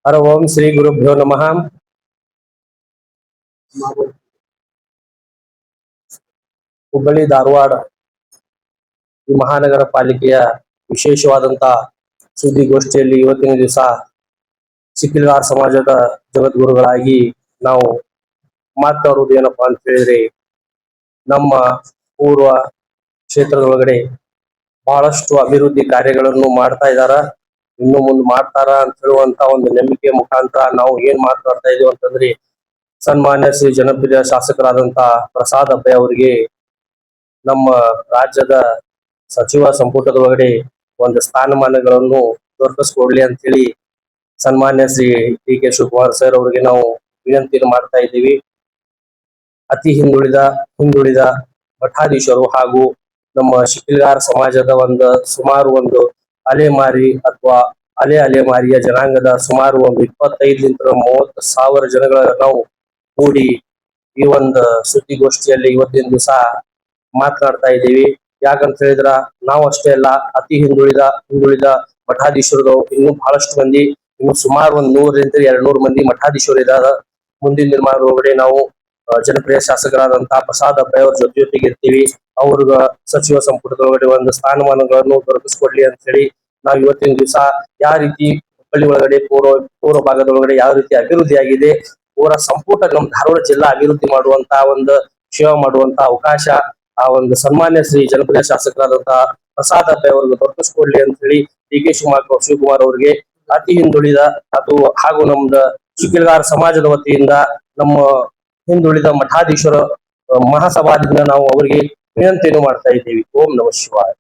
ಹರ ಓಂ ಶ್ರೀ ಗುರುಭ್ಯೋ ನಮಃ. ಹುಬ್ಬಳ್ಳಿ ಧಾರವಾಡ ಈ ಮಹಾನಗರ ಪಾಲಿಕೆಯ ವಿಶೇಷವಾದಂತ ಸುದ್ದಿಗೋಷ್ಠಿಯಲ್ಲಿ ಇವತ್ತಿನ ದಿವಸ ಚಿಕ್ಕಲಿಗಾರ್ ಸಮಾಜದ ಜಗದ್ಗುರುಗಳಾಗಿ ನಾವು ಮಾತನಾಡುವುದು ಏನಪ್ಪಾ ಅಂತ ಹೇಳಿದ್ರೆ, ನಮ್ಮ ಪೂರ್ವ ಕ್ಷೇತ್ರದೊಳಗಡೆ ಬಹಳಷ್ಟು ಅಭಿವೃದ್ಧಿ ಕಾರ್ಯಗಳನ್ನು ಮಾಡ್ತಾ ಇದ್ದಾರ, ಇನ್ನು ಮುಂದೆ ಮಾಡ್ತಾರ ಅಂತ ಹೇಳುವಂತ ಒಂದು ನಂಬಿಕೆ ಮುಖಾಂತರ ನಾವು ಏನ್ ಮಾತನಾಡ್ತಾ ಇದೀವಿ ಅಂತಂದ್ರೆ, ಸನ್ಮಾನ್ಯ ಶ್ರೀ ಜನಪ್ರಿಯ ಶಾಸಕರಾದಂತ ಪ್ರಸಾದ್ ಅಬ್ಬೆ ಅವರಿಗೆ ನಮ್ಮ ರಾಜ್ಯದ ಸಚಿವ ಸಂಪುಟದೊಳಗಡೆ ಒಂದು ಸ್ಥಾನಮಾನಗಳನ್ನು ದೊರಕಿಸ್ಕೊಡ್ಲಿ ಅಂತ ಹೇಳಿ ಸನ್ಮಾನ್ಯ Shri D K Shivakumar sir ಅವರಿಗೆ ನಾವು ವಿನಂತಿಯನ್ನು ಮಾಡ್ತಾ ಇದ್ದೀವಿ. ಅತಿ ಹಿಂದುಳಿದ ಮಠಾಧೀಶರು ಹಾಗೂ ನಮ್ಮ ಶಿಕ್ಲಿಗಾರ ಸಮಾಜದ ಸುಮಾರು ಒಂದು ಅಲೆಮಾರಿ ಅಥವಾ ಅಲೆಮಾರಿಯ ಜನಾಂಗದ ಸುಮಾರು ಒಂದು 25,000-30,000 ಜನಗಳ ನಾವು ಕೂಡಿ ಈ ಒಂದು ಸುದ್ದಿಗೋಷ್ಠಿಯಲ್ಲಿ ಇವತ್ತಿನ ದಿವಸ ಮಾತನಾಡ್ತಾ ಇದ್ದೀವಿ. ಯಾಕಂತ ಹೇಳಿದ್ರ ನಾವು ಅಷ್ಟೇ ಅಲ್ಲ, ಅತಿ ಹಿಂದುಳಿದ ಮಠಾಧೀಶರು ಇನ್ನೂ ಬಹಳಷ್ಟು ಮಂದಿ, ಇನ್ನು ಸುಮಾರು 100-200 ಮಂದಿ ಮಠಾಧೀಶರು ಇದ್ದಾರೆ. ಮುಂದಿನ ನಿರ್ಮಾಣದೊಳಗಡೆ ನಾವು ಜನಪ್ರಿಯ ಶಾಸಕರಾದಂತಹ ಪ್ರಸಾದ್ ಅಬ್ಬೆ ಅವ್ರ ಜೊತೆಗೆ ಇರ್ತೀವಿ. ಅವ್ರ ಸಚಿವ ಸಂಪುಟದೊಳಗಡೆ ಒಂದು ಸ್ಥಾನಮಾನಗಳನ್ನು ದೊರಕಿಸ್ಕೊಡ್ಲಿ ಅಂತ ಹೇಳಿ ನಾವು ಇವತ್ತಿನ ದಿವಸ ಯಾವ ರೀತಿ ಹುಬ್ಬಳ್ಳಿ ಒಳಗಡೆ ಪೂರ್ವ ಭಾಗದೊಳಗಡೆ ಯಾವ ರೀತಿ ಅಭಿವೃದ್ಧಿ ಆಗಿದೆ, ಪೂರ ಸಂಪುಟ ನಮ್ಮ ಧಾರವಾಡ ಜಿಲ್ಲಾ ಅಭಿವೃದ್ಧಿ ಮಾಡುವಂತಹ ಒಂದು ಸೇವೆ ಮಾಡುವಂತಹ ಅವಕಾಶ ಆ ಒಂದು ಸನ್ಮಾನ್ಯ ಶ್ರೀ ಜನಪ್ರಿಯ ಶಾಸಕರಾದಂತಹ ಪ್ರಸಾದ್ ಅಬ್ಬೆ ಅವ್ರಿಗೆ ದೊರಕಿಸ್ಕೊಡ್ಲಿ ಅಂತ ಹೇಳಿ ಡಿ ಕೆ ಶಿವಕುಮಾರ್ ಅವರಿಗೆ ಅತಿ ಹಿಂದುಳಿದ ಹಾಗೂ ನಮ್ದು ಶಿಕ್ಲಿಗಾರ ಸಮಾಜದ ವತಿಯಿಂದ ನಮ್ಮ ಹಿಂದುಳಿದ ಮಠಾಧೀಶರ ಮಹಾಸಭಾದಿಂದ ನಾವು ಅವರಿಗೆ ವಿನಂತಿಯನ್ನು ಮಾಡ್ತಾ ಇದ್ದೀವಿ. ಓಂ ನಮಃ ಶಿವಾಯ.